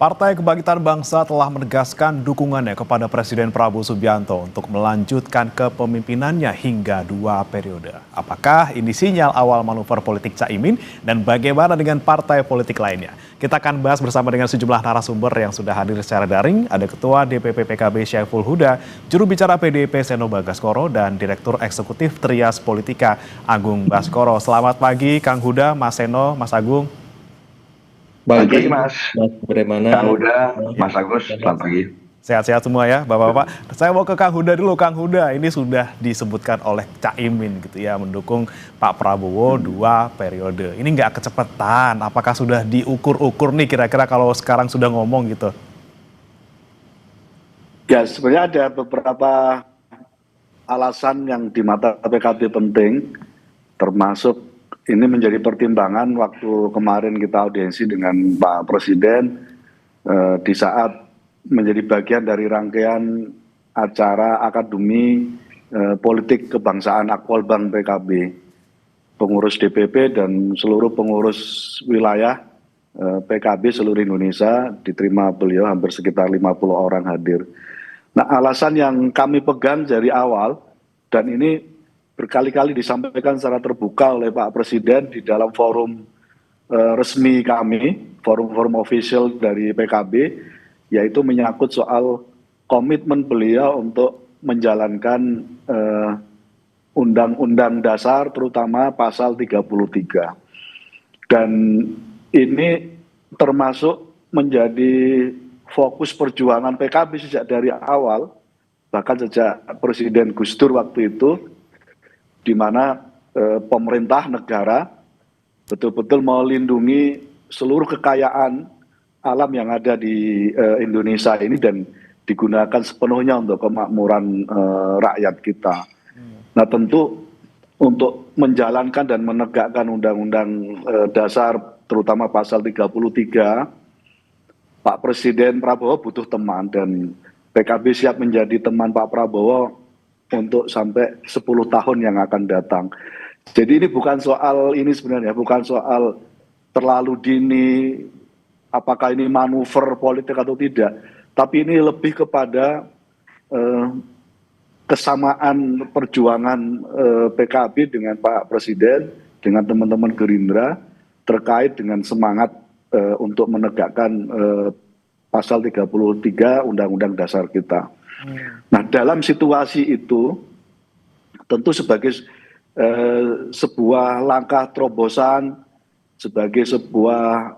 Partai Kebangkitan Bangsa telah menegaskan dukungannya kepada Presiden Prabowo Subianto untuk melanjutkan kepemimpinannya hingga 2 periode. Apakah ini sinyal awal manuver politik Caimin dan bagaimana dengan partai politik lainnya? Kita akan bahas bersama dengan sejumlah narasumber yang sudah hadir secara daring. Ada Ketua DPP PKB Syaiful Huda, juru bicara PDIP Seno Bagaskoro, dan Direktur Eksekutif Trias Politika Agung Baskoro. Selamat pagi Kang Huda, Mas Seno, Mas Agung. Pagi Mas, Bagaimana? Kang Huda, Mas Agus, selamat pagi. Sehat-sehat semua ya Bapak-Bapak. Saya mau ke Kang Huda dulu. Kang Huda, ini sudah disebutkan oleh Caimin gitu ya, mendukung Pak Prabowo 2 periode. Ini nggak kecepatan, apakah sudah diukur-ukur nih kira-kira kalau sekarang sudah ngomong gitu? Ya, sebenarnya ada beberapa alasan yang di mata PKB penting, termasuk ini menjadi pertimbangan waktu kemarin kita audiensi dengan Pak Presiden di saat menjadi bagian dari rangkaian acara Akademi Politik Kebangsaan Akpolbang PKB. Pengurus DPP dan seluruh pengurus wilayah PKB seluruh Indonesia diterima beliau, hampir sekitar 50 orang hadir. Nah, alasan yang kami pegang dari awal, dan ini berkali-kali disampaikan secara terbuka oleh Pak Presiden di dalam forum resmi kami, forum-forum official dari PKB, yaitu menyangkut soal komitmen beliau untuk menjalankan Undang-Undang Dasar, terutama pasal 33. Dan ini termasuk menjadi fokus perjuangan PKB sejak dari awal, bahkan sejak Presiden Gus Dur waktu itu, di mana pemerintah negara betul-betul melindungi seluruh kekayaan alam yang ada di Indonesia ini dan digunakan sepenuhnya untuk kemakmuran rakyat kita. Nah, tentu untuk menjalankan dan menegakkan Undang-Undang Dasar terutama pasal 33, Pak Presiden Prabowo butuh teman dan PKB siap menjadi teman Pak Prabowo untuk sampai 10 tahun yang akan datang. Jadi ini bukan soal ini sebenarnya, bukan soal terlalu dini, apakah ini manuver politik atau tidak. Tapi ini lebih kepada kesamaan perjuangan PKB dengan Pak Presiden, dengan teman-teman Gerindra, terkait dengan semangat untuk menegakkan pasal 33 Undang-Undang Dasar kita. Nah, dalam situasi itu tentu sebagai sebuah langkah terobosan, sebagai sebuah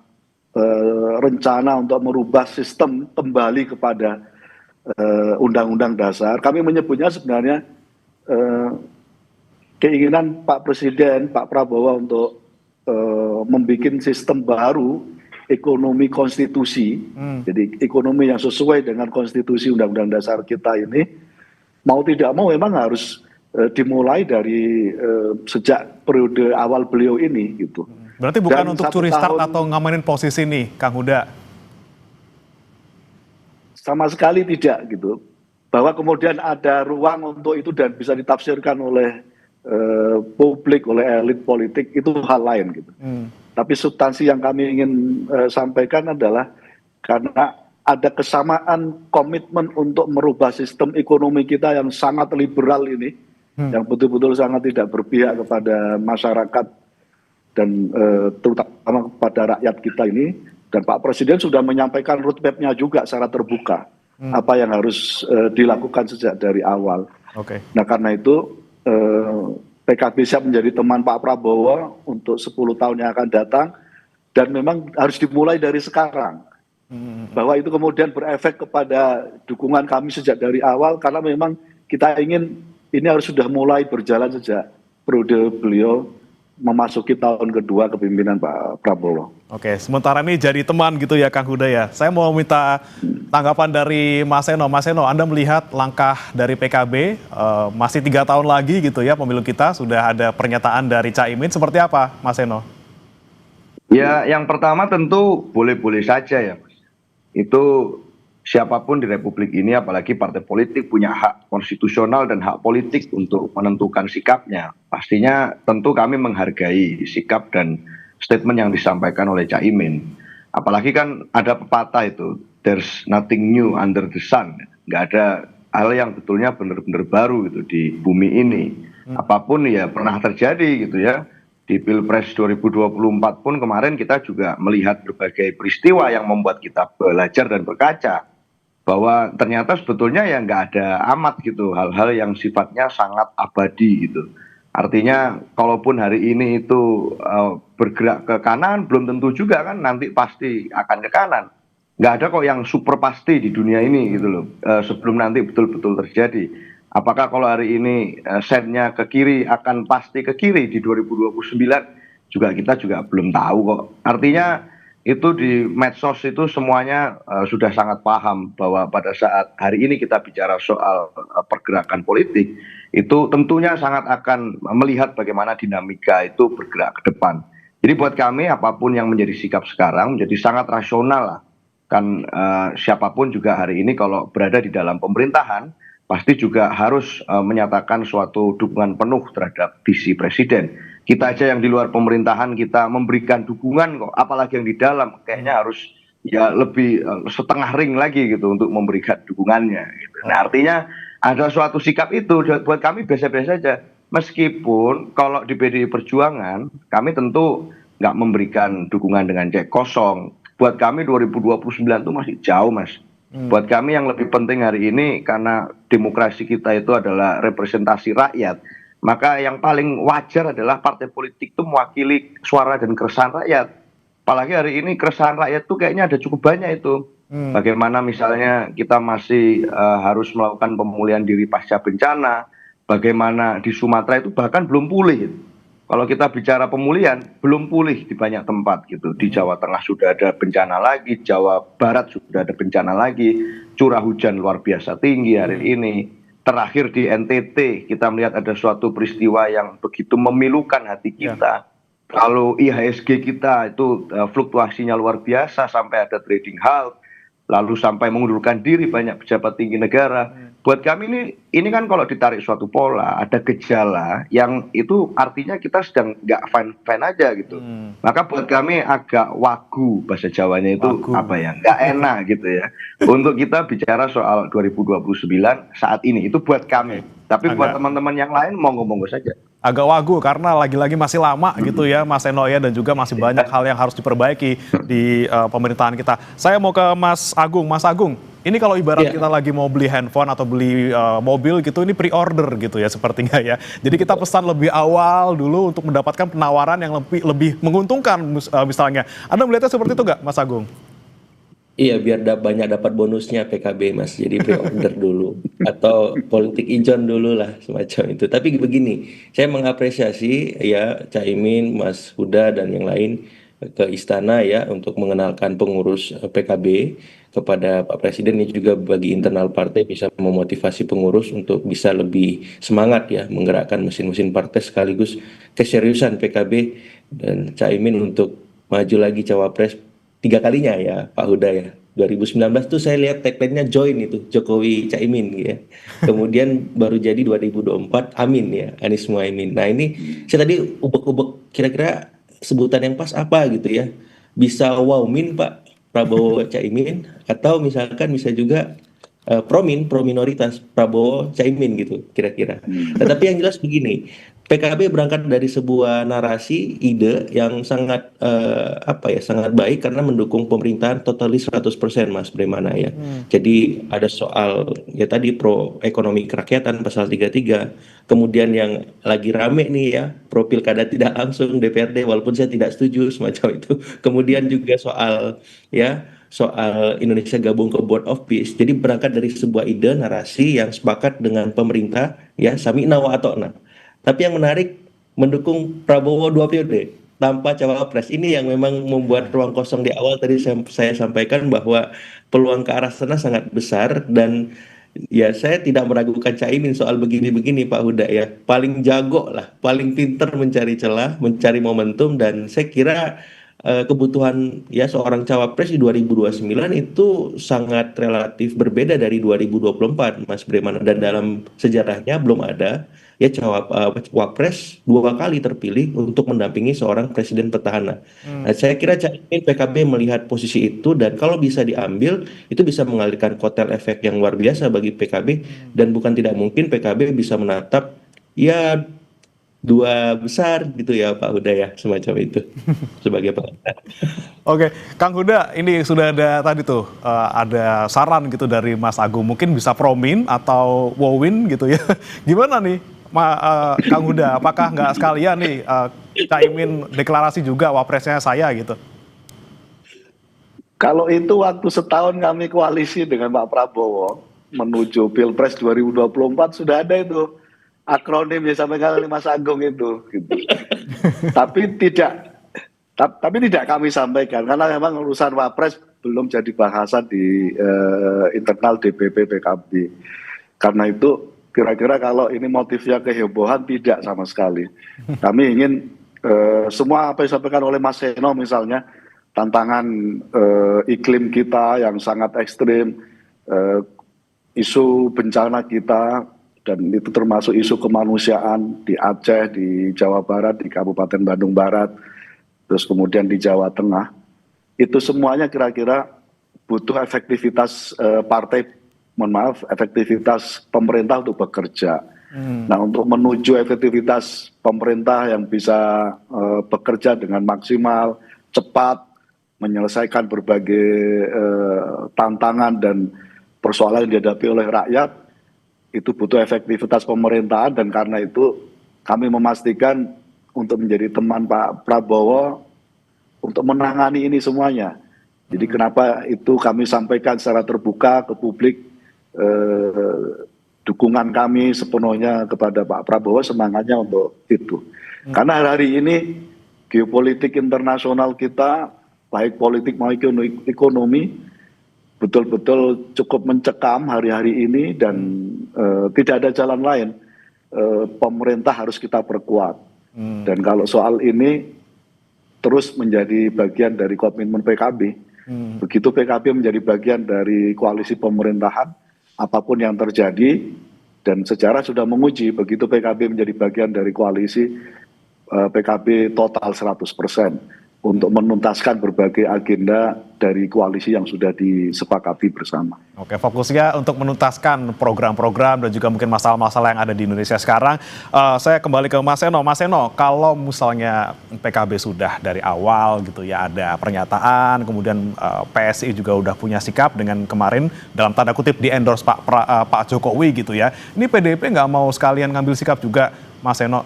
rencana untuk merubah sistem kembali kepada Undang-Undang Dasar, kami menyebutnya sebenarnya keinginan Pak Presiden, Pak Prabowo untuk membuat sistem baru ekonomi konstitusi, jadi ekonomi yang sesuai dengan konstitusi Undang-Undang Dasar kita ini, mau tidak mau memang harus dimulai dari sejak periode awal beliau ini gitu. Berarti bukan untuk curi start atau ngamanin posisi nih, Kang Huda? Sama sekali tidak gitu. Bahwa kemudian ada ruang untuk itu dan bisa ditafsirkan oleh publik, oleh elit politik, itu hal lain gitu. Tapi substansi yang kami ingin sampaikan adalah karena ada kesamaan komitmen untuk merubah sistem ekonomi kita yang sangat liberal ini, yang betul-betul sangat tidak berpihak kepada masyarakat dan terutama kepada rakyat kita ini. Dan Pak Presiden sudah menyampaikan roadmap-nya juga secara terbuka, apa yang harus dilakukan sejak dari awal. Nah, karena itu PKB siap menjadi teman Pak Prabowo untuk 10 tahun yang akan datang, dan memang harus dimulai dari sekarang. Bahwa itu kemudian berefek kepada dukungan kami sejak dari awal, karena memang kita ingin ini harus sudah mulai berjalan sejak periode beliau memasuki tahun kedua kepemimpinan Pak Prabowo. Oke, sementara ini jadi teman gitu ya Kang Huda ya. Saya mau minta tanggapan dari Mas Seno. Mas Seno, Anda melihat langkah dari PKB masih 3 tahun lagi gitu ya pemilu kita, sudah ada pernyataan dari Caimin, seperti apa Mas Seno? Ya, yang pertama tentu boleh-boleh saja ya Mas. Itu siapapun di Republik ini, apalagi partai politik, punya hak konstitusional dan hak politik untuk menentukan sikapnya. Pastinya tentu kami menghargai sikap dan statement yang disampaikan oleh Caimin. Apalagi kan ada pepatah itu, there's nothing new under the sun. Nggak ada hal yang betulnya benar-benar baru gitu di bumi ini. Apapun ya pernah terjadi gitu ya. Di Pilpres 2024 pun kemarin kita juga melihat berbagai peristiwa yang membuat kita belajar dan berkaca bahwa ternyata sebetulnya ya nggak ada amat gitu hal-hal yang sifatnya sangat abadi gitu. Artinya kalaupun hari ini itu bergerak ke kanan belum tentu juga kan nanti pasti akan ke kanan. Nggak ada kok yang super pasti di dunia ini gitu loh, sebelum nanti betul-betul terjadi. Apakah kalau hari ini sennya ke kiri akan pasti ke kiri di 2029 juga kita juga belum tahu kok. Artinya itu di medsos itu semuanya sudah sangat paham bahwa pada saat hari ini kita bicara soal pergerakan politik itu tentunya sangat akan melihat bagaimana dinamika itu bergerak ke depan. Jadi buat kami apapun yang menjadi sikap sekarang menjadi sangat rasional lah. Kan siapapun juga hari ini kalau berada di dalam pemerintahan pasti juga harus menyatakan suatu dukungan penuh terhadap visi presiden. Kita aja yang di luar pemerintahan kita memberikan dukungan kok, apalagi yang di dalam kayaknya harus ya lebih setengah ring lagi gitu untuk memberikan dukungannya. Gitu. Nah artinya ada suatu sikap itu buat kami biasa-biasa saja. Meskipun kalau di PDI Perjuangan kami tentu nggak memberikan dukungan dengan cek kosong. Buat kami 2029 itu masih jauh mas. Buat kami yang lebih penting hari ini karena demokrasi kita itu adalah representasi rakyat. Maka yang paling wajar adalah partai politik itu mewakili suara dan keresahan rakyat. Apalagi hari ini keresahan rakyat itu kayaknya ada cukup banyak itu. Bagaimana misalnya kita masih harus melakukan pemulihan diri pasca bencana. Bagaimana di Sumatera itu bahkan belum pulih. Kalau kita bicara pemulihan, belum pulih di banyak tempat gitu. Di Jawa Tengah sudah ada bencana lagi, Jawa Barat sudah ada bencana lagi, curah hujan luar biasa tinggi hari ini. Terakhir di NTT kita melihat ada suatu peristiwa yang begitu memilukan hati kita. Kalau IHSG kita itu fluktuasinya luar biasa sampai ada trading halt, lalu sampai mengundurkan diri banyak pejabat tinggi negara. Buat kami ini kan kalau ditarik suatu pola, ada gejala yang itu artinya kita sedang nggak fine-fine aja gitu. Maka buat kami agak wagu bahasa Jawanya itu apa ya, nggak enak gitu ya. Untuk kita bicara soal 2029 saat ini itu buat kami. Tapi buat teman-teman yang lain monggo-monggo saja. Agak wagu karena lagi-lagi masih lama gitu ya Mas Eno ya, dan juga masih banyak hal yang harus diperbaiki di pemerintahan kita. Saya mau ke Mas Agung. Mas Agung, ini kalau ibarat kita lagi mau beli handphone atau beli mobil gitu, ini pre-order gitu ya sepertinya ya. Jadi kita pesan lebih awal dulu untuk mendapatkan penawaran yang lebih menguntungkan misalnya. Anda melihatnya seperti itu nggak Mas Agung? Iya, biar banyak dapat bonusnya PKB Mas, jadi pre-order dulu atau politik ijon dulu lah semacam itu. Tapi begini, saya mengapresiasi ya Caimin, Mas Huda dan yang lain ke istana ya untuk mengenalkan pengurus PKB kepada Pak Presiden. Ini juga bagi internal partai bisa memotivasi pengurus untuk bisa lebih semangat ya menggerakkan mesin-mesin partai, sekaligus keseriusan PKB dan Caimin untuk maju lagi cawapres 3 kalinya ya Pak Huda ya. 2019 tuh saya lihat tagline-nya join itu Jokowi Caimin ya. Kemudian baru jadi 2024 Amin ya, Anies Muhaimin. Nah ini saya tadi ubek-ubek kira-kira sebutan yang pas apa gitu ya. Bisa wowmin Pak Prabowo Caimin, atau misalkan bisa juga pro minoritas Prabowo Caimin gitu kira-kira. Tetapi yang jelas begini, PKB berangkat dari sebuah narasi ide yang sangat sangat baik karena mendukung pemerintahan totalis 100% Mas Bremana ya. Jadi ada soal ya tadi pro ekonomi kerakyatan pasal 33. Kemudian yang lagi rame nih ya, pro pilkada tidak langsung DPRD walaupun saya tidak setuju semacam itu. Kemudian juga soal Indonesia gabung ke Board of Peace. Jadi berangkat dari sebuah ide narasi yang sepakat dengan pemerintah ya, sami'na wa ata'na. Tapi yang menarik, mendukung Prabowo 2 periode tanpa cawapres. Ini yang memang membuat ruang kosong di awal tadi saya sampaikan bahwa peluang ke arah sana sangat besar. Dan ya saya tidak meragukan Caimin soal begini-begini Pak Huda ya. Paling jago lah, paling pinter mencari celah, mencari momentum. Dan saya kira kebutuhan ya seorang cawapres di 2029 itu sangat relatif berbeda dari 2024 Mas Bremana. Dan dalam sejarahnya belum ada ya Wapres 2 kali terpilih untuk mendampingi seorang presiden petahana. Nah, saya kira Caimin PKB melihat posisi itu dan kalau bisa diambil itu bisa mengalirkan kotel efek yang luar biasa bagi PKB dan bukan tidak mungkin PKB bisa menatap ya dua besar gitu ya Pak Huda ya semacam itu sebagai pengantar. Oke, Kang Huda, ini sudah ada tadi tuh ada saran gitu dari Mas Agung, mungkin bisa Promin atau Wowin gitu ya. Gimana nih, Kang Huda? Apakah nggak sekalian nih Caimin deklarasi juga wapresnya saya gitu? Kalau itu waktu setahun kami koalisi dengan Pak Prabowo menuju Pilpres 2024 sudah ada itu akronim yang sampai kali Mas Agung itu. Gitu. Tapi tidak kami sampaikan karena memang urusan Wapres belum jadi bahasan di internal DPP PKB. Karena itu kira-kira kalau ini motifnya kehebohan tidak sama sekali. Kami ingin semua apa yang disampaikan oleh Mas Seno misalnya tantangan iklim kita yang sangat ekstrim, isu bencana kita dan itu termasuk isu kemanusiaan di Aceh, di Jawa Barat, di Kabupaten Bandung Barat, terus kemudian di Jawa Tengah, itu semuanya kira-kira butuh efektivitas efektivitas pemerintah untuk bekerja. Nah, untuk menuju efektivitas pemerintah yang bisa bekerja dengan maksimal, cepat, menyelesaikan berbagai tantangan dan persoalan yang dihadapi oleh rakyat, itu butuh efektivitas pemerintahan dan karena itu kami memastikan untuk menjadi teman Pak Prabowo untuk menangani ini semuanya. Jadi kenapa itu kami sampaikan secara terbuka ke publik dukungan kami sepenuhnya kepada Pak Prabowo, semangatnya untuk itu. Karena hari ini geopolitik internasional kita, baik politik maupun ekonomi, betul-betul cukup mencekam hari-hari ini dan tidak ada jalan lain. Pemerintah harus kita perkuat. Dan kalau soal ini terus menjadi bagian dari komitmen PKB, begitu PKB menjadi bagian dari koalisi pemerintahan, apapun yang terjadi, dan sejarah sudah menguji, begitu PKB menjadi bagian dari koalisi, PKB total 100% untuk menuntaskan berbagai agenda dari koalisi yang sudah disepakati bersama. Oke, fokusnya untuk menuntaskan program-program dan juga mungkin masalah-masalah yang ada di Indonesia sekarang. Saya kembali ke Mas Seno. Mas Seno, kalau misalnya PKB sudah dari awal gitu ya ada pernyataan, kemudian PSI juga udah punya sikap dengan kemarin dalam tanda kutip di endorse Pak Jokowi gitu ya. Ini PDIP nggak mau sekalian ngambil sikap juga, Mas Seno?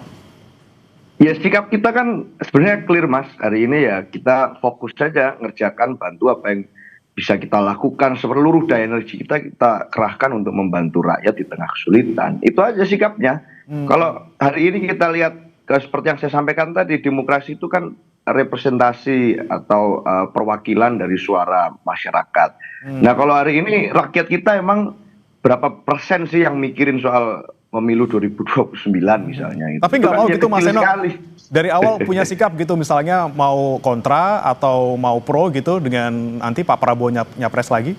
Ya sikap kita kan sebenarnya clear Mas, hari ini ya kita fokus saja ngerjakan bantu apa yang bisa kita lakukan, seluruh daya energi kita kerahkan untuk membantu rakyat di tengah kesulitan. Itu aja sikapnya. Kalau hari ini kita lihat seperti yang saya sampaikan tadi, demokrasi itu kan representasi atau perwakilan dari suara masyarakat. Nah kalau hari ini rakyat kita emang berapa persen sih yang mikirin soal pemilu 2029 misalnya. Tapi nggak mau gitu Mas Seno, dari awal sekali. punya sikap gitu misalnya mau kontra atau mau pro gitu dengan nanti Pak Prabowo nyapres lagi?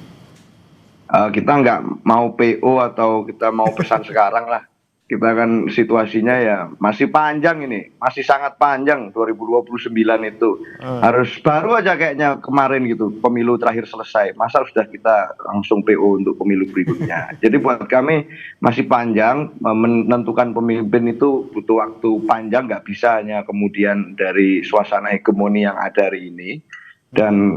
Kita nggak mau PO atau kita mau pesan sekarang lah. Kita kan situasinya ya masih panjang ini, masih sangat panjang 2029 itu. Harus baru aja kayaknya kemarin gitu, pemilu terakhir selesai. Masa sudah kita langsung PO untuk pemilu berikutnya. Jadi buat kami masih panjang, menentukan pemimpin itu butuh waktu panjang, nggak bisa hanya kemudian dari suasana hegemoni yang ada hari ini. Dan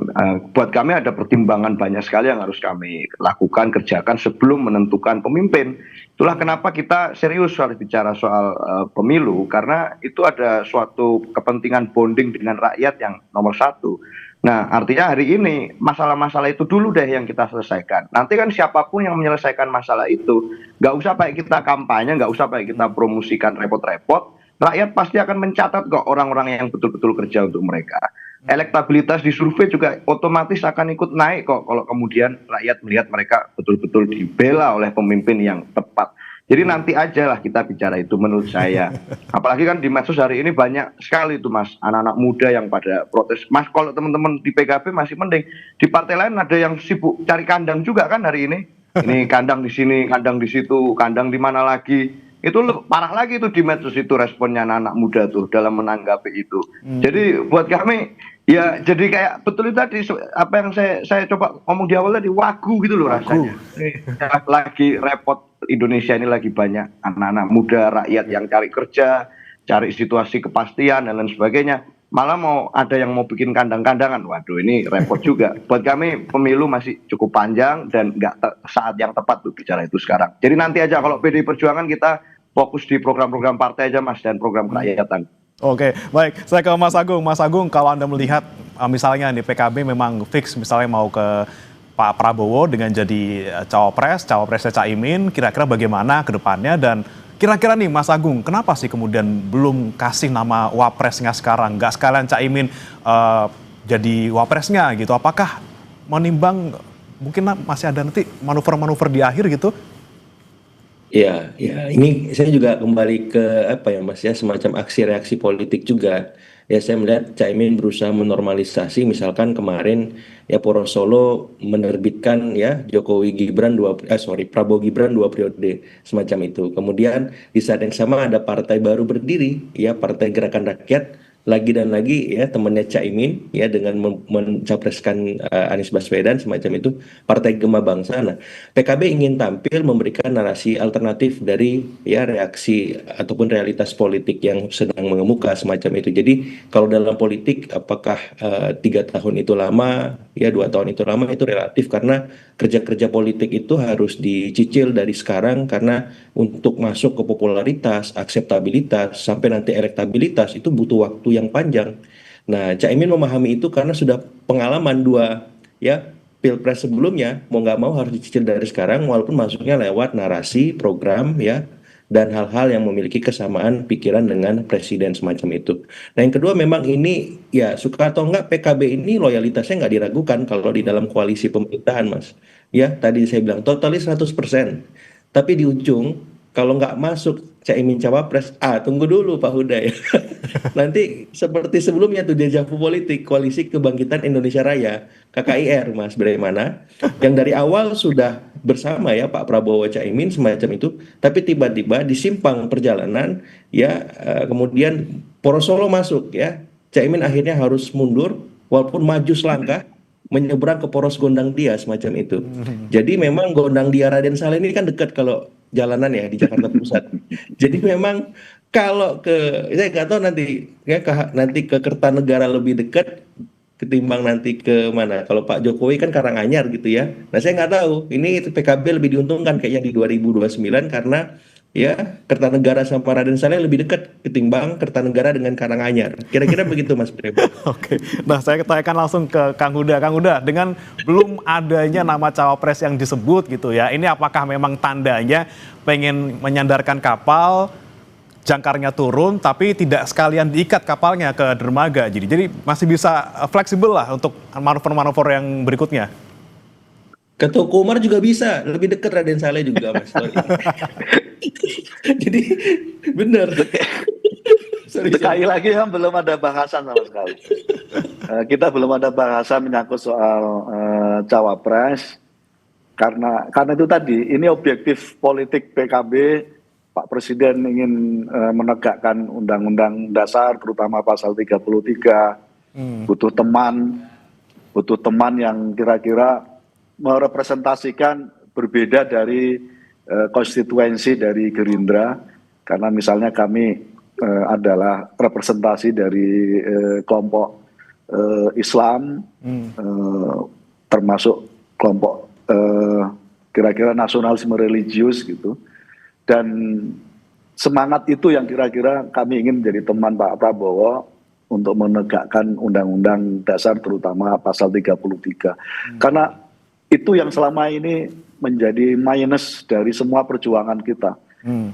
buat kami ada pertimbangan banyak sekali yang harus kami lakukan, kerjakan sebelum menentukan pemimpin. Itulah kenapa kita serius soal bicara soal pemilu, karena itu ada suatu kepentingan bonding dengan rakyat yang nomor satu. Nah artinya hari ini masalah-masalah itu dulu deh yang kita selesaikan. Nanti kan siapapun yang menyelesaikan masalah itu, nggak usah pakai kita kampanye, nggak usah pakai kita promosikan repot-repot, rakyat pasti akan mencatat kok orang-orang yang betul-betul kerja untuk mereka. Elektabilitas di survei juga otomatis akan ikut naik kok kalau kemudian rakyat melihat mereka betul-betul dibela oleh pemimpin yang tepat. Jadi nanti aja lah kita bicara itu menurut saya. Apalagi kan di medsos hari ini banyak sekali itu Mas, anak-anak muda yang pada protes. Mas kalau teman-teman di PKB masih mending, di partai lain ada yang sibuk cari kandang juga kan hari ini. Ini kandang di sini, kandang di situ, kandang di mana lagi. itu parah lagi tuh di medsos itu responnya anak muda tuh dalam menanggapi itu. Jadi buat kami ya jadi kayak betul itu tadi apa yang saya coba ngomong di awal tadi, wagu gitu loh rasanya. Lagi repot, Indonesia ini lagi banyak anak-anak muda, rakyat yang cari kerja, cari situasi kepastian dan lain sebagainya. Malah mau ada yang mau bikin kandang-kandangan. Waduh, ini repot juga. Buat kami pemilu masih cukup panjang dan nggak saat yang tepat tuh bicara itu sekarang. Jadi nanti aja kalau PDI Perjuangan kita fokus di program-program partai aja Mas dan program kerakyatan. Oke, baik. Saya ke Mas Agung. Mas Agung, kalau Anda melihat misalnya di PKB memang fix misalnya mau ke Pak Prabowo dengan jadi cawapresnya Caimin, kira-kira bagaimana ke depannya dan kira-kira nih Mas Agung, kenapa sih kemudian belum kasih nama wapresnya sekarang? Nggak sekalian Caimin jadi wapresnya gitu. Apakah menimbang mungkin masih ada nanti manuver-manuver di akhir gitu? Ya, ya, ini saya juga kembali ke apa ya Mas ya, semacam aksi reaksi politik juga. Ya, saya melihat Caimin berusaha menormalisasi, misalkan kemarin ya Poros Solo menerbitkan ya Prabowo Gibran 2 periode semacam itu. Kemudian di saat yang sama ada partai baru berdiri, ya Partai Gerakan Rakyat lagi dan lagi ya temannya Caimin ya dengan mencapreskan Anies Baswedan semacam itu, Partai Gema Bangsa. Nah, PKB ingin tampil memberikan narasi alternatif dari ya reaksi ataupun realitas politik yang sedang mengemuka semacam itu. Jadi kalau dalam politik apakah 3 tahun itu lama, ya 2 tahun itu lama, itu relatif karena kerja-kerja politik itu harus dicicil dari sekarang karena untuk masuk ke popularitas, akseptabilitas, sampai nanti elektabilitas itu butuh waktu yang panjang. Nah, Caimin memahami itu karena sudah pengalaman ya pilpres sebelumnya, mau nggak mau harus dicicil dari sekarang walaupun masuknya lewat narasi, program ya dan hal-hal yang memiliki kesamaan pikiran dengan presiden semacam itu. Nah, yang kedua memang ini ya suka atau enggak PKB ini loyalitasnya nggak diragukan kalau di dalam koalisi pemerintahan, Mas. Ya, tadi saya bilang totalis 100%. Tapi di ujung kalau nggak masuk Caimin cawapres, tunggu dulu Pak Huda ya. Nanti seperti sebelumnya tuh dejavu politik, Koalisi Kebangkitan Indonesia Raya, KKIR Mas bagaimana? Yang dari awal sudah bersama ya Pak Prabowo Caimin semacam itu, tapi tiba-tiba di simpang perjalanan ya kemudian Poros Solo masuk ya. Caimin akhirnya harus mundur walaupun maju selangkah menyeberang ke Poros Gondang Dia semacam itu. Jadi memang Gondang Dia Raden Saleh ini kan dekat kalau jalanan ya di Jakarta Pusat. Jadi memang kalau saya nggak tahu nanti ya nanti ke Kertanegara lebih dekat ketimbang nanti ke mana. Kalau Pak Jokowi kan Karanganyar gitu ya. Nah saya nggak tahu. Ini PKB lebih diuntungkan kayaknya di 2029 karena ya Kertanegara sama Raden Saleh lebih dekat ketimbang Kertanegara dengan Karanganyar. Kira-kira begitu Mas Bro. Oke, nah saya tanyakan langsung ke Kang Huda. Kang Huda, dengan belum adanya nama cawapres yang disebut gitu ya, ini apakah memang tandanya pengen menyandarkan kapal, jangkarnya turun, tapi tidak sekalian diikat kapalnya ke dermaga, jadi masih bisa fleksibel lah untuk manuver-manuver yang berikutnya? Ke Toko Umar juga bisa, lebih dekat Raden Saleh juga Mas. Jadi benar. Sekali lagi kan belum ada bahasan sama sekali. Kita belum ada bahasan menyangkut soal cawapres karena itu tadi ini objektif politik PKB. Pak Presiden ingin menegakkan Undang-Undang Dasar terutama pasal 33, butuh teman yang kira-kira merepresentasikan berbeda dari konstituensi dari Gerindra, karena misalnya kami adalah representasi dari kelompok Islam, termasuk kelompok kira-kira nasionalisme religius gitu, dan semangat itu yang kira-kira kami ingin menjadi teman Pak Prabowo untuk menegakkan Undang-Undang Dasar terutama pasal 33, karena itu yang selama ini menjadi minus dari semua perjuangan kita.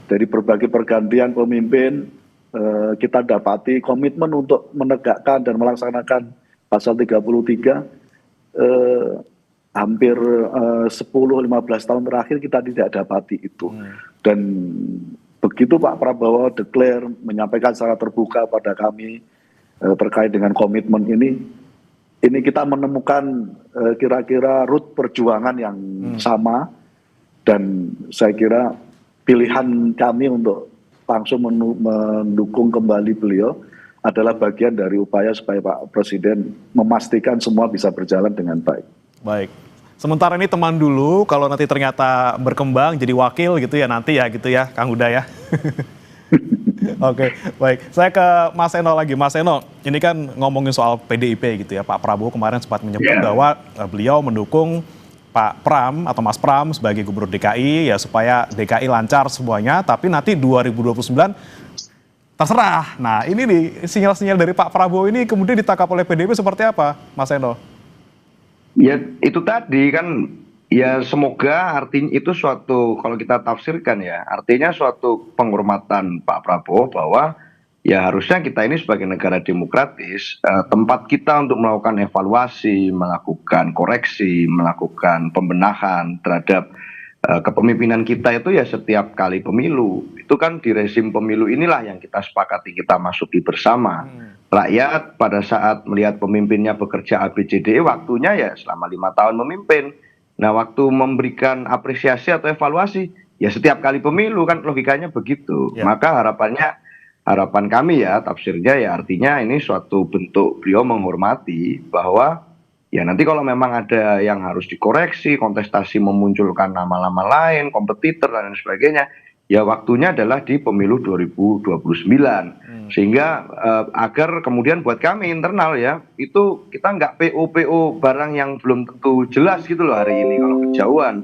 Dari berbagai pergantian pemimpin, kita dapati komitmen untuk menegakkan dan melaksanakan pasal 33 hampir 10-15 tahun terakhir kita tidak dapati itu. Dan begitu Pak Prabowo declare, menyampaikan secara terbuka pada kami terkait dengan komitmen ini kita menemukan kira-kira root perjuangan yang sama, dan saya kira pilihan kami untuk langsung mendukung kembali beliau adalah bagian dari upaya supaya Pak Presiden memastikan semua bisa berjalan dengan baik. Baik. Sementara ini teman dulu, kalau nanti ternyata berkembang jadi wakil gitu ya nanti ya gitu ya, Kang Huda ya. Oke, baik. Saya ke Mas Eno lagi. Mas Eno, ini kan ngomongin soal PDIP gitu ya. Pak Prabowo kemarin sempat menyebut bahwa beliau mendukung Pak Pram atau Mas Pram sebagai Gubernur DKI ya supaya DKI lancar semuanya. Tapi nanti 2029 terserah. Nah ini nih sinyal-sinyal dari Pak Prabowo ini kemudian ditangkap oleh PDIP seperti apa, Mas Eno? Ya itu tadi kan, ya semoga artinya itu suatu, kalau kita tafsirkan ya, artinya suatu penghormatan Pak Prabowo bahwa ya harusnya kita ini sebagai negara demokratis, tempat kita untuk melakukan evaluasi, melakukan koreksi, melakukan pembenahan terhadap kepemimpinan kita itu ya setiap kali pemilu. Itu kan di rezim pemilu inilah yang kita sepakati kita masuki bersama. Rakyat pada saat melihat pemimpinnya bekerja ABCDE, waktunya ya selama 5 tahun memimpin. Nah waktu memberikan apresiasi atau evaluasi ya setiap kali pemilu, kan logikanya begitu. Maka harapan kami ya tafsirnya ya artinya ini suatu bentuk beliau menghormati bahwa ya nanti kalau memang ada yang harus dikoreksi, kontestasi memunculkan nama-nama lain, kompetitor dan sebagainya, ya waktunya adalah di pemilu 2029. Sehingga agar kemudian buat kami internal ya, itu kita nggak PO barang yang belum tentu jelas gitu loh hari ini kalau kejauhan.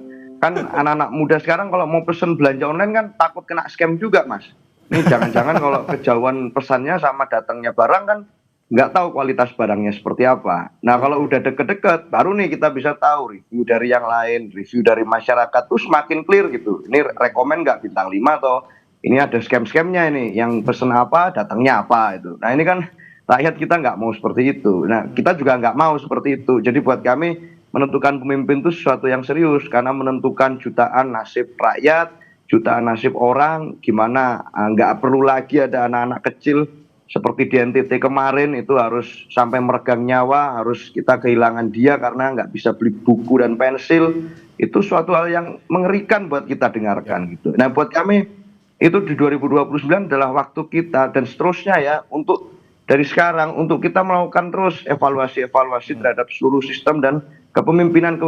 Kan anak-anak muda sekarang kalau mau pesen belanja online kan takut kena scam juga, Mas. Ini jangan-jangan kalau kejauhan pesannya sama datangnya barang kan nggak tahu kualitas barangnya seperti apa. Nah kalau udah deket-deket baru nih kita bisa tahu review dari yang lain, review dari masyarakat tuh semakin clear gitu. Ini rekomen nggak bintang 5 atau ini ada scam-scamnya ini, yang pesen apa datangnya apa itu. Nah ini kan rakyat kita nggak mau seperti itu. Nah kita juga nggak mau seperti itu. Jadi buat kami menentukan pemimpin itu sesuatu yang serius karena menentukan jutaan nasib rakyat, jutaan nasib orang, gimana nggak perlu lagi ada anak-anak kecil seperti di NTT kemarin itu harus sampai meregang nyawa, harus kita kehilangan dia karena nggak bisa beli buku dan pensil. Itu suatu hal yang mengerikan buat kita dengarkan gitu. Nah buat kami itu di 2029 adalah waktu kita dan seterusnya ya, untuk dari sekarang untuk kita melakukan terus evaluasi terhadap seluruh sistem dan kepemimpinan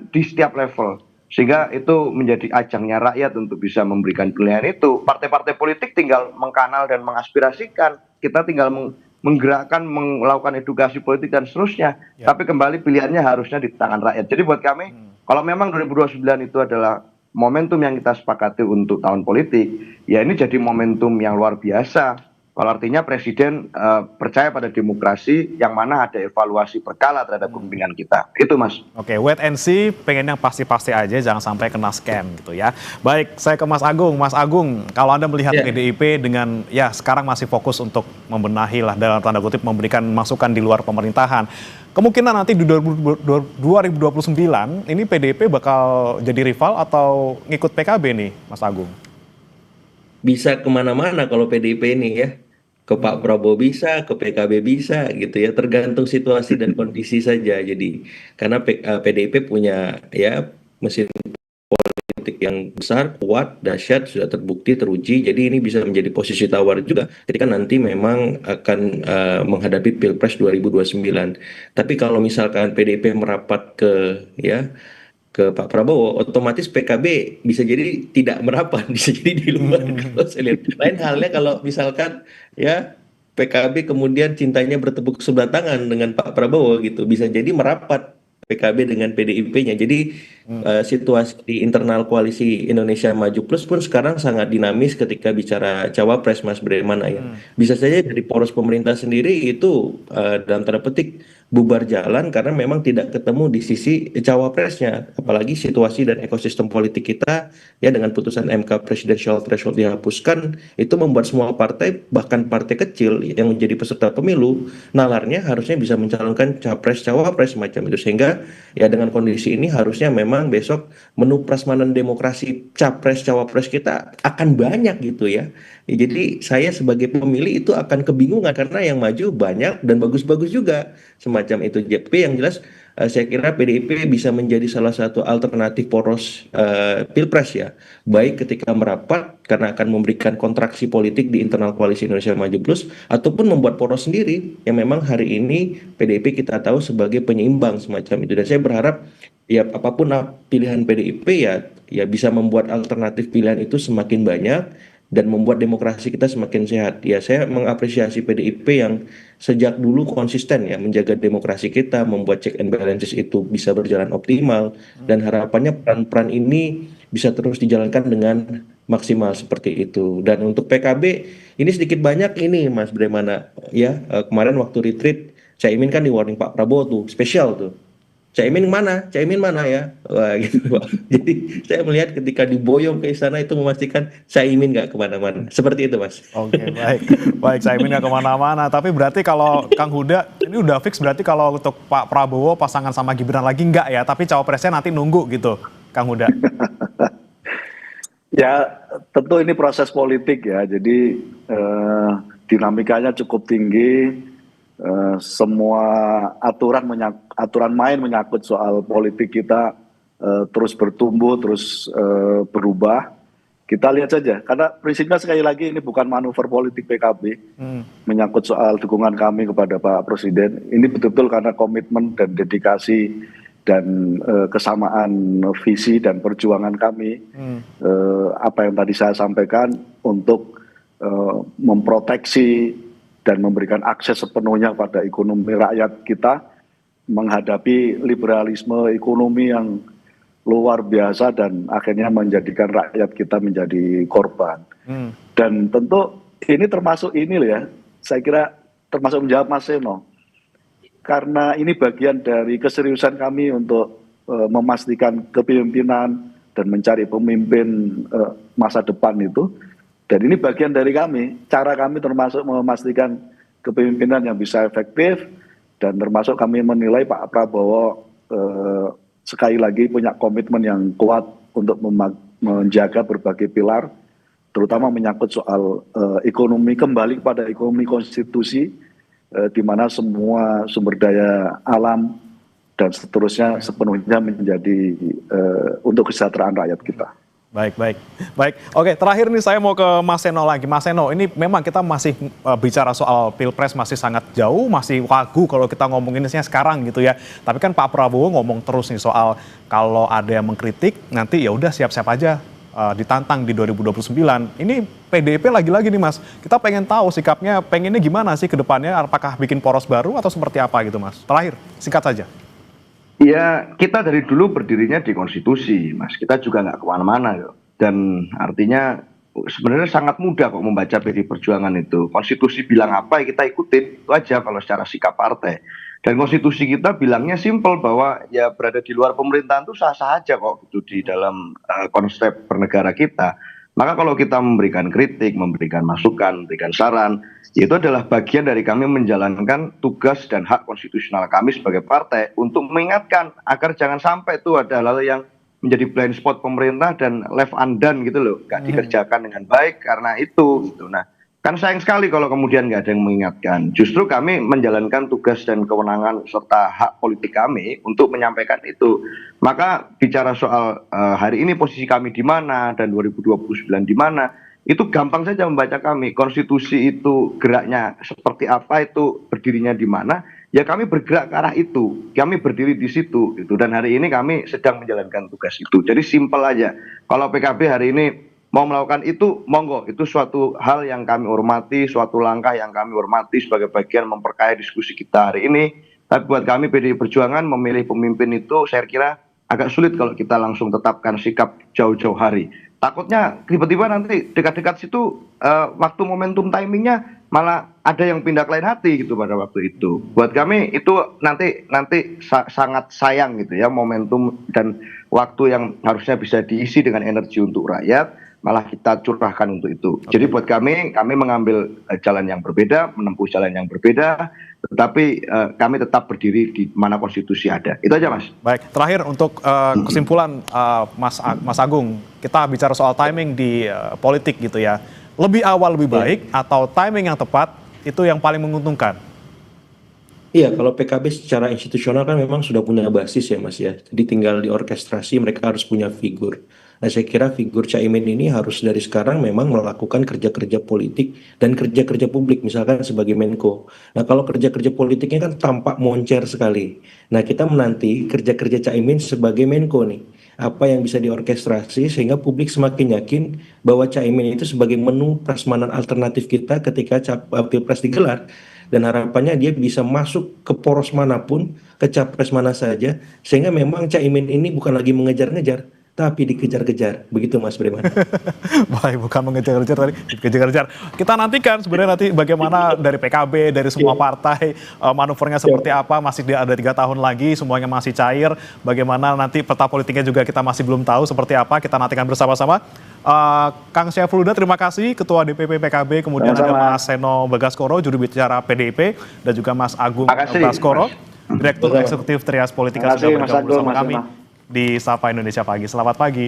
di setiap level. Sehingga itu menjadi ajangnya rakyat untuk bisa memberikan pilihan itu. Partai-partai politik tinggal mengkanal dan mengaspirasikan. Kita tinggal menggerakkan, melakukan edukasi politik dan seterusnya. Tapi kembali pilihannya harusnya di tangan rakyat. Jadi buat kami, kalau memang 2029 itu adalah momentum yang kita sepakati untuk tahun politik, ya ini jadi momentum yang luar biasa. Kalau artinya Presiden percaya pada demokrasi yang mana ada evaluasi berkala terhadap kepemimpinan kita. Itu Mas. Oke, wait and see, pengen yang pasti-pasti aja, jangan sampai kena scam gitu ya. Baik, saya ke Mas Agung. Mas Agung, kalau Anda melihat PDIP dengan ya sekarang masih fokus untuk membenahi lah dalam tanda kutip, memberikan masukan di luar pemerintahan. Kemungkinan nanti di 2029 ini PDIP bakal jadi rival atau ngikut PKB nih, Mas Agung? Bisa kemana-mana kalau PDIP ini ya. Ke Pak Prabowo bisa, ke PKB bisa gitu ya, tergantung situasi dan kondisi saja. Jadi karena PDIP punya ya mesin politik yang besar, kuat, dahsyat, sudah terbukti, teruji. Jadi ini bisa menjadi posisi tawar juga ketika nanti memang akan menghadapi Pilpres 2029. Tapi kalau misalkan PDIP merapat ke Pak Prabowo, otomatis PKB bisa jadi tidak merapat, bisa jadi di luar. Kalau saya lihat. Lain halnya kalau misalkan ya PKB kemudian cintanya bertepuk sebelah tangan dengan Pak Prabowo gitu, bisa jadi merapat PKB dengan PDIP-nya. Jadi situasi di internal koalisi Indonesia Maju Plus pun sekarang sangat dinamis ketika bicara cawapres, Mas Bremana ya. Bisa saja dari poros pemerintah sendiri itu dalam tanda petik bubar jalan karena memang tidak ketemu di sisi cawapresnya. Apalagi situasi dan ekosistem politik kita ya dengan putusan MK Presidential Threshold dihapuskan, itu membuat semua partai, bahkan partai kecil yang menjadi peserta pemilu, nalarnya harusnya bisa mencalonkan capres cawapres semacam itu. Sehingga ya dengan kondisi ini harusnya memang besok menu prasmanan demokrasi capres cawapres kita akan banyak gitu ya. Jadi saya sebagai pemilih itu akan kebingungan karena yang maju banyak dan bagus-bagus juga semacam itu. Tapi yang jelas saya kira PDIP bisa menjadi salah satu alternatif poros Pilpres ya, baik ketika merapat karena akan memberikan kontraksi politik di internal koalisi Indonesia Maju Plus, ataupun membuat poros sendiri yang memang hari ini PDIP kita tahu sebagai penyeimbang semacam itu. Dan saya berharap ya apapun pilihan PDIP ya bisa membuat alternatif pilihan itu semakin banyak dan membuat demokrasi kita semakin sehat. Ya, saya mengapresiasi PDIP yang sejak dulu konsisten ya menjaga demokrasi kita, membuat check and balances itu bisa berjalan optimal, dan harapannya peran-peran ini bisa terus dijalankan dengan maksimal seperti itu. Dan untuk PKB ini sedikit banyak ini Mas Bremana ya, kemarin waktu retreat Caimin kan di warning Pak Prabowo tuh spesial tuh. Caimin mana? Caimin mana ya? Wah gitu Pak. Jadi saya melihat ketika diboyong ke istana itu memastikan Caimin nggak kemana-mana. Seperti itu Mas. Oke, baik. Baik, Caimin nggak kemana-mana. Tapi berarti kalau Kang Huda, ini udah fix berarti kalau untuk Pak Prabowo pasangan sama Gibran lagi nggak ya? Tapi cawapresnya nanti nunggu gitu, Kang Huda. Ya, tentu ini proses politik ya. Jadi dinamikanya cukup tinggi. Semua aturan main menyangkut soal politik kita terus bertumbuh, terus berubah. Kita lihat saja, karena prinsipnya sekali lagi ini bukan manuver politik PKB, menyangkut soal dukungan kami kepada Pak Presiden. Ini betul-betul karena komitmen dan dedikasi dan kesamaan visi dan perjuangan kami. Apa yang tadi saya sampaikan untuk memproteksi dan memberikan akses sepenuhnya pada ekonomi rakyat kita, menghadapi liberalisme ekonomi yang luar biasa dan akhirnya menjadikan rakyat kita menjadi korban. Dan tentu ini termasuk ini ya, saya kira termasuk menjawab Mas Seno, karena ini bagian dari keseriusan kami untuk memastikan kepemimpinan dan mencari pemimpin masa depan itu. Dan ini bagian dari kami, cara kami termasuk memastikan kepemimpinan yang bisa efektif, dan termasuk kami menilai Pak Prabowo sekali lagi punya komitmen yang kuat untuk menjaga berbagai pilar, terutama menyangkut soal ekonomi, kembali pada ekonomi konstitusi, di mana semua sumber daya alam dan seterusnya sepenuhnya menjadi untuk kesejahteraan rakyat kita. Baik. Oke, terakhir nih saya mau ke Mas Seno lagi. Mas Seno, ini memang kita masih bicara soal Pilpres masih sangat jauh, masih wagu kalau kita ngomonginnya sekarang gitu ya. Tapi kan Pak Prabowo ngomong terus nih soal kalau ada yang mengkritik, nanti ya udah siap-siap aja ditantang di 2029. Ini PDIP lagi-lagi nih Mas, kita pengen tahu sikapnya, pengennya gimana sih ke depannya, apakah bikin poros baru atau seperti apa gitu Mas? Terakhir, singkat saja. Ya, kita dari dulu berdirinya di konstitusi, Mas. Kita juga nggak kemana-mana, kok. Dan artinya sebenarnya sangat mudah kok membaca PD Perjuangan itu. Konstitusi bilang apa ya kita ikutin, itu aja kalau secara sikap partai. Dan konstitusi kita bilangnya simpel bahwa ya berada di luar pemerintahan itu sah-sah aja kok gitu di dalam konsep bernegara kita. Maka kalau kita memberikan kritik, memberikan masukan, memberikan saran, itu adalah bagian dari kami menjalankan tugas dan hak konstitusional kami sebagai partai untuk mengingatkan agar jangan sampai itu ada hal-hal yang menjadi blind spot pemerintah dan left undone gitu loh, nggak dikerjakan dengan baik karena itu gitu. Nah, kan sayang sekali kalau kemudian nggak ada yang mengingatkan. Justru kami menjalankan tugas dan kewenangan serta hak politik kami untuk menyampaikan itu. Maka bicara soal hari ini posisi kami di mana dan 2029 di mana, itu gampang saja membaca kami. Konstitusi itu geraknya seperti apa, itu berdirinya di mana, ya kami bergerak ke arah itu. Kami berdiri di situ gitu. Dan hari ini kami sedang menjalankan tugas itu. Jadi simpel aja. Kalau PKB hari ini mau melakukan itu, monggo. Itu suatu hal yang kami hormati, suatu langkah yang kami hormati sebagai bagian memperkaya diskusi kita hari ini. Tapi buat kami PDI Perjuangan memilih pemimpin itu saya kira agak sulit kalau kita langsung tetapkan sikap jauh-jauh hari. Takutnya tiba-tiba nanti dekat-dekat situ waktu momentum timingnya malah ada yang pindah ke lain hati gitu pada waktu itu. Buat kami itu nanti sangat sayang gitu ya, momentum dan waktu yang harusnya bisa diisi dengan energi untuk rakyat, malah kita curahkan untuk itu. Jadi buat kami mengambil jalan yang berbeda, menempuh jalan yang berbeda, tetapi kami tetap berdiri di mana konstitusi ada. Itu aja Mas. Baik, terakhir untuk kesimpulan Mas Agung, kita bicara soal timing di politik gitu ya. Lebih awal lebih baik atau timing yang tepat itu yang paling menguntungkan? Iya, kalau PKB secara institusional kan memang sudah punya basis ya Mas ya. Jadi tinggal diorkestrasi mereka harus punya figur. Nah saya kira figur Caimin ini harus dari sekarang memang melakukan kerja-kerja politik dan kerja-kerja publik misalkan sebagai Menko. Nah kalau kerja-kerja politiknya kan tampak moncer sekali. Nah kita menanti kerja-kerja Caimin sebagai Menko nih. Apa yang bisa diorkestrasi sehingga publik semakin yakin bahwa Caimin itu sebagai menu prasmanan alternatif kita ketika Pilpres digelar dan harapannya dia bisa masuk ke poros manapun, ke capres mana saja, sehingga memang Caimin ini bukan lagi mengejar-ngejar, tapi dikejar-kejar. Begitu Mas Breman. Baik, bukan mengejar-ngejar tadi, dikejar-kejar. Kita nantikan sebenarnya nanti bagaimana dari PKB, dari semua partai, manuvernya seperti apa, masih ada 3 tahun lagi, semuanya masih cair. Bagaimana nanti peta politiknya juga kita masih belum tahu seperti apa, kita nantikan bersama-sama. Kang Syaiful Huda, terima kasih, Ketua DPP PKB, kemudian ada Mas Seno Bagaskoro, juru bicara PDIP, dan juga Mas Agung Baskoro, Direktur Eksekutif Trias Politika, sudah bergabung bersama kami di Sapa Indonesia Pagi. Selamat pagi.